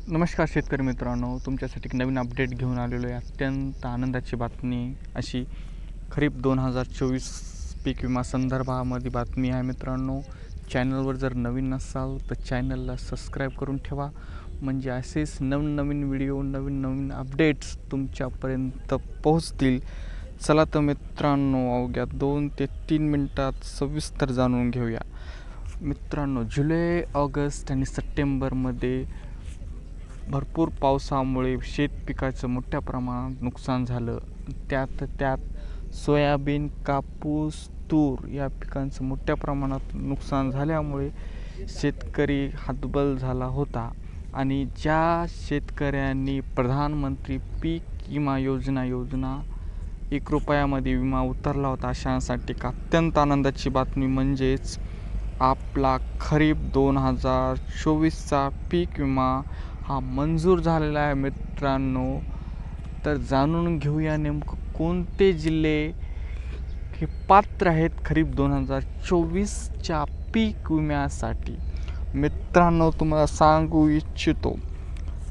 नमस्कार शेतकरी मित्रांनो, तुमच्यासाठी एक नवीन अपडेट घेऊन आलेलो आहे. अत्यंत आनंदाची बातमी अशी खरीप 2024 पीक विमा संदर्भामध्ये बातमी आहे मित्रांनो. चॅनलवर जर नवीन नसाल तर चॅनलला सबस्क्राईब करून ठेवा, म्हणजे असेच नवनवीन व्हिडिओ नवीन अपडेट्स तुमच्यापर्यंत पोहोचतील. चला तर मित्रांनो, अवघ्या 2 ते 3 मिनटात सविस्तर जाणून घेऊया. मित्रांनो, जुलै, ऑगस्ट आणि सप्टेंबरमध्ये भरपूर पावसामुळे शेतपिकाचं मोठ्या प्रमाणात नुकसान झालं. त्यात सोयाबीन, कापूस, तूर या पिकांचं मोठ्या प्रमाणात नुकसान झाल्यामुळे शेतकरी हतबल झाला होता. आणि ज्या शेतकऱ्यांनी प्रधानमंत्री पीक विमा योजना 1 रुपयामध्ये विमा उतरला होता, अशांसाठी अत्यंत आनंदाची बातमी म्हणजेच आपला खरीप 2024चा पीक विमा हा मंजूर झालेला आहे मित्रांनो. तर जाणून घेऊया नेमकं कोणते जिल्हे हे पात्र आहेत खरीप 2024च्या पीक विम्यासाठी. मित्रांनो, तुम्हाला सांगू इच्छितो,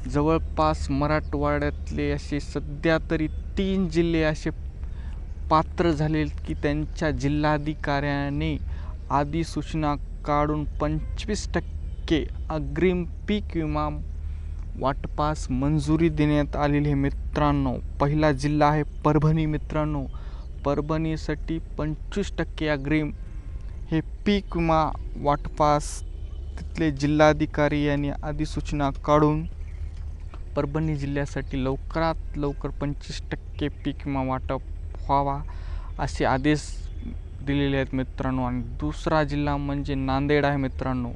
जवळपास मराठवाड्यातले असे सध्या तरी 3 जिल्हे असे पात्र झाले की त्यांच्या जिल्हाधिकाऱ्याने अधिसूचना काढून 25% अग्रिम पीक विमा वाटपास मंजुरी देण्यात आलेली आहे मित्रांनो. पहिला जिल्हा आहे परभणी मित्रांनो. परभणीसाठी 25% अग्रिम हे पीक विमा वाटपास तिथले जिल्हाधिकारी यांनी अधिसूचना काढून परभणी जिल्ह्यासाठी लवकरात लवकर 25% पीक विमा वाटप व्हावा असे आदेश दिलेले आहेत मित्रांनो. आणि दुसरा जिल्हा म्हणजे नांदेड आहे मित्रांनो.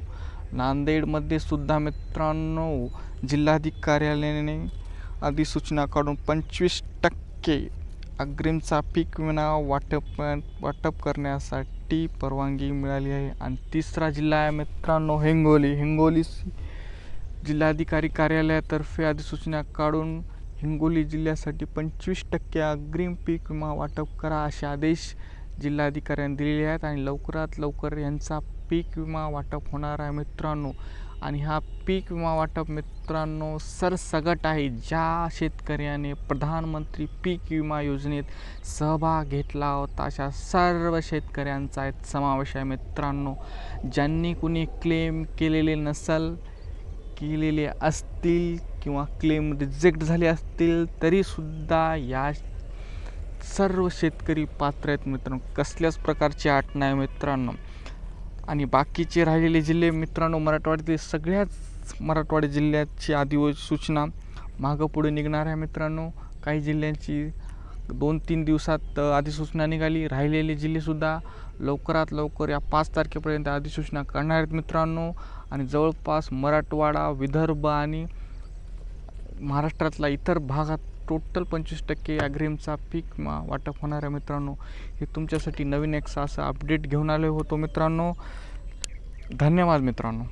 नांदेडमध्ये सुद्धा मित्रांनो जिल्हाधिकाऱ्यालयाने अधिसूचना काढून 25% अग्रिमचा पीक विमा वाटप करण्यासाठी परवानगी मिळाली आहे. आणि तिसरा जिल्हा आहे मित्रांनो हिंगोली जिल्हाधिकारी कार्यालयातर्फे अधिसूचना काढून हिंगोली जिल्ह्यासाठी 25% अग्रिम पीक विमा वाटप करा असे आदेश जिल्हाधिकाऱ्यांनी दिलेले आहेत. आणि लवकरात लवकर यांचा पीक विमा वाटप होणार आहे मित्रांनो. आणि हा पीक विमा वाटप मित्रांनो सरसगट आहे. ज्या शेतकऱ्याने प्रधानमंत्री पीक विमा योजनेत सहभाग घेतला होता अशा सर्व शेतकऱ्यांचा समावेश आहे मित्रांनो. ज्यांनी कुणी क्लेम केलेले असतील किंवा क्लेम रिजेक्ट झाले असतील तरीसुद्धा या सर्व शेतकरी पात्र आहेत मित्रांनो. कसल्याच प्रकारची अट नाही मित्रांनो. आणि बाकीचे राहिलेले जिल्हे मित्रांनो, मराठवाड्यातील सगळ्याच मराठवाडा जिल्ह्याची अधिसूचना मागं पुढे निघणार आहे मित्रांनो. काही जिल्ह्यांची 2-3 दिवसात अधिसूचना निघाली. राहिलेले जिल्हेसुद्धा लवकरात लवकर या 5 तारखेपर्यंत अधिसूचना करणार आहेत मित्रांनो. आणि जवळपास मराठवाडा, विदर्भ आणि महाराष्ट्रातला इतर भागात टोटल 25% अग्रिमचा पीक विमा वाटप होणार आहे मित्रांनो. हे तुमच्यासाठी नवीन एक असं अपडेट घेऊन आलो होतो मित्रांनो. धन्यवाद मित्रांनो.